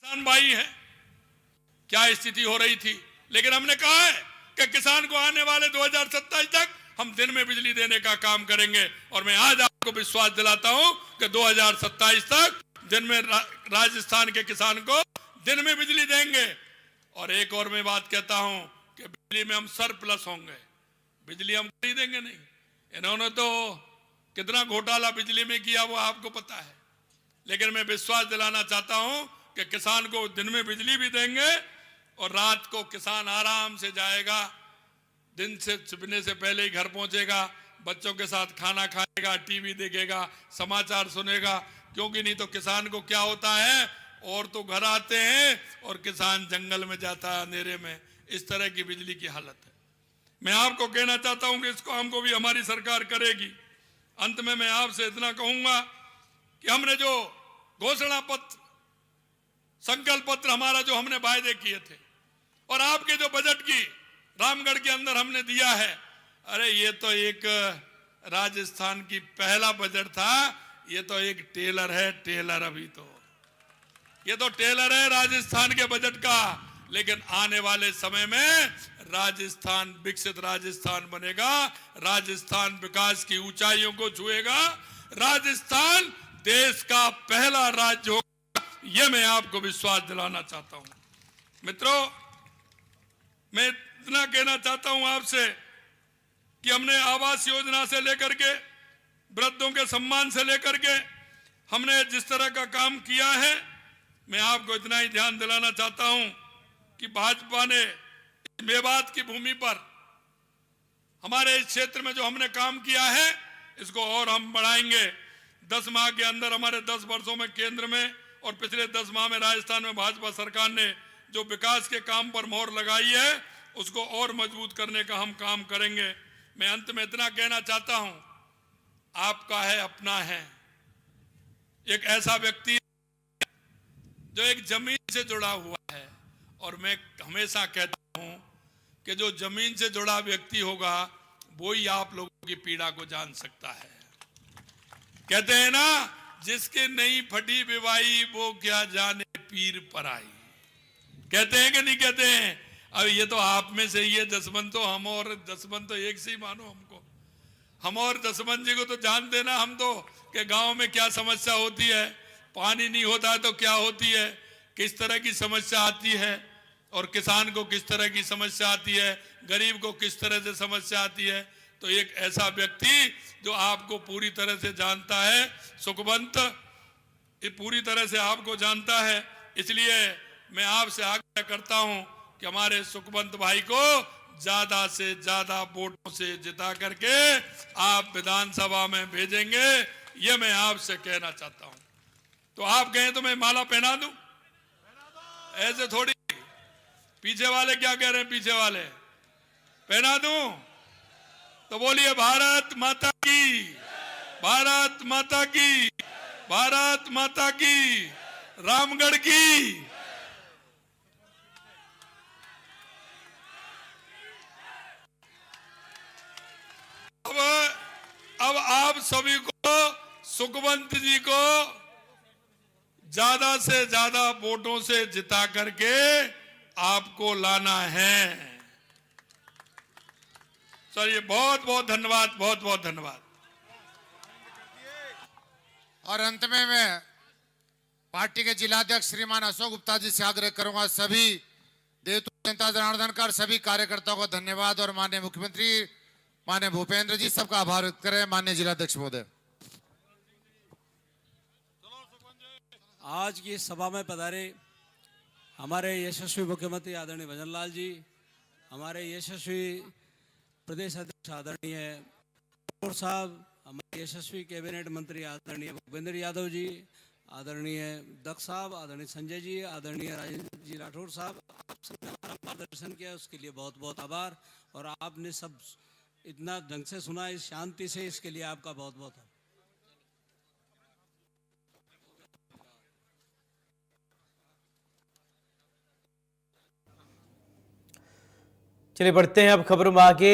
किसान भाई हैं, क्या स्थिति हो रही थी, लेकिन हमने कहा है कि किसान को आने वाले 2027 तक हम दिन में बिजली देने का काम करेंगे। और मैं आज आपको विश्वास दिलाता हूं कि 2027 तक दिन में राजस्थान के किसान को दिन में बिजली देंगे। और एक और मैं बात कहता हूं कि बिजली में हम सरप्लस होंगे, बिजली हम खरीदेंगे नहीं। इन्होंने तो कितना घोटाला बिजली में किया वो आपको पता है, लेकिन मैं विश्वास दिलाना चाहता हूं कि किसान को दिन में बिजली भी देंगे और रात को किसान आराम से जाएगा, दिन से छिपने से पहले ही घर पहुंचेगा, बच्चों के साथ खाना खाएगा, टीवी देखेगा, समाचार सुनेगा। क्योंकि नहीं तो किसान को क्या होता है, और तो घर आते हैं और किसान जंगल में जाता है अंधेरे में। इस तरह की बिजली की हालत है। मैं आपको कहना चाहता हूं कि इसको हमको भी हमारी सरकार करेगी। अंत में मैं आपसे इतना कहूंगा कि हमने जो घोषणा पत्र, संकल्प पत्र हमारा जो हमने वायदे किए थे और आपके जो बजट की रामगढ़ के अंदर हमने दिया है, अरे ये तो एक राजस्थान की पहला बजट था, ये तो एक टेलर है, टेलर अभी तो ये तो टेलर है राजस्थान के बजट का। लेकिन आने वाले समय में राजस्थान विकसित राजस्थान बनेगा, राजस्थान विकास की ऊंचाइयों को छुएगा, राजस्थान देश का पहला राज्य होगा, यह मैं आपको विश्वास दिलाना चाहता हूं। मित्रों, मैं इतना कहना चाहता हूं आपसे कि हमने आवास योजना से लेकर के वृद्धों के सम्मान से लेकर के हमने जिस तरह का काम किया है, मैं आपको इतना ही ध्यान दिलाना चाहता हूं कि भाजपा ने मेवात की भूमि पर हमारे इस क्षेत्र में जो हमने काम किया है, इसको और हम बढ़ाएंगे। 10 माह के अंदर, हमारे 10 वर्षों में केंद्र में और पिछले 10 माह में राजस्थान में भाजपा सरकार ने जो विकास के काम पर मोहर लगाई है, उसको और मजबूत करने का हम काम करेंगे। मैं अंत में इतना कहना चाहता हूं, आपका है, अपना है, एक ऐसा व्यक्ति जो एक जमीन से जुड़ा हुआ है। और मैं हमेशा कहता हूं कि जो जमीन से जुड़ा व्यक्ति होगा वो ही आप लोगों की पीड़ा को जान सकता है। कहते हैं ना, जिसके नहीं फटी विवाही वो क्या जाने पीर पराई। कहते हैं कि नहीं कहते हैं? अब ये तो आप में से ही है जसवंत, तो हम और जसवंत तो एक से ही मानो हमको। हम और जसवंत जी को तो जानते ना हम तो, कि गांव में क्या समस्या होती है, पानी नहीं होता है तो क्या होती है, किस तरह की समस्या आती है, और किसान को किस तरह की समस्या आती है, गरीब को किस तरह से समस्या आती है। तो एक ऐसा व्यक्ति जो आपको पूरी तरह से जानता है, सुखवंत, ये पूरी तरह से आपको जानता है। इसलिए मैं आपसे आग्रह करता हूं कि हमारे सुखवंत भाई को ज्यादा से ज्यादा वोटों से जिता करके आप विधानसभा में भेजेंगे, ये मैं आपसे कहना चाहता हूं। तो आप कहें तो मैं माला पहना दूं? ऐसे थोड़ी। पीछे वाले क्या कह रहे हैं? पीछे वाले पहना दूं? तो बोलिए भारत माता की, भारत माता की, भारत माता की, रामगढ़ की। अब आप सभी को, सुखवंत जी को ज्यादा से ज्यादा वोटों से जिता करके आपको लाना है। सर, ये बहुत बहुत धन्यवाद, बहुत बहुत धन्यवाद। और अंत में मैं पार्टी के जिलाध्यक्ष श्रीमान अशोक गुप्ता जी से आग्रह करूंगा, सभी देवतु जनता जनार्दन का सभी कार्यकर्ताओं को धन्यवाद, और माननीय मुख्यमंत्री माननीय भूपेंद्र जी सबका आभार व्यक्त करें। माननीय जिलाध्यक्ष महोदय। आज की सभा में पधारे हमारे यशस्वी मुख्यमंत्री आदरणीय भजन लाल जी, हमारे यशस्वी प्रदेश अध्यक्ष आदरणीय ठाकुर साहब, हमारे यशस्वी कैबिनेट मंत्री आदरणीय भूपेंद्र यादव जी, आदरणीय दक्ष साहब, आदरणीय संजय जी, आदरणीय राजेंद्र जी राठौर साहब, आप सबने हमारा मार्गदर्शन किया, उसके लिए बहुत बहुत आभार। और आपने सब इतना ढंग से सुना, इस शांति से, इसके लिए आपका बहुत बहुत आभार। चलिए बढ़ते हैं अब खबरों में आगे।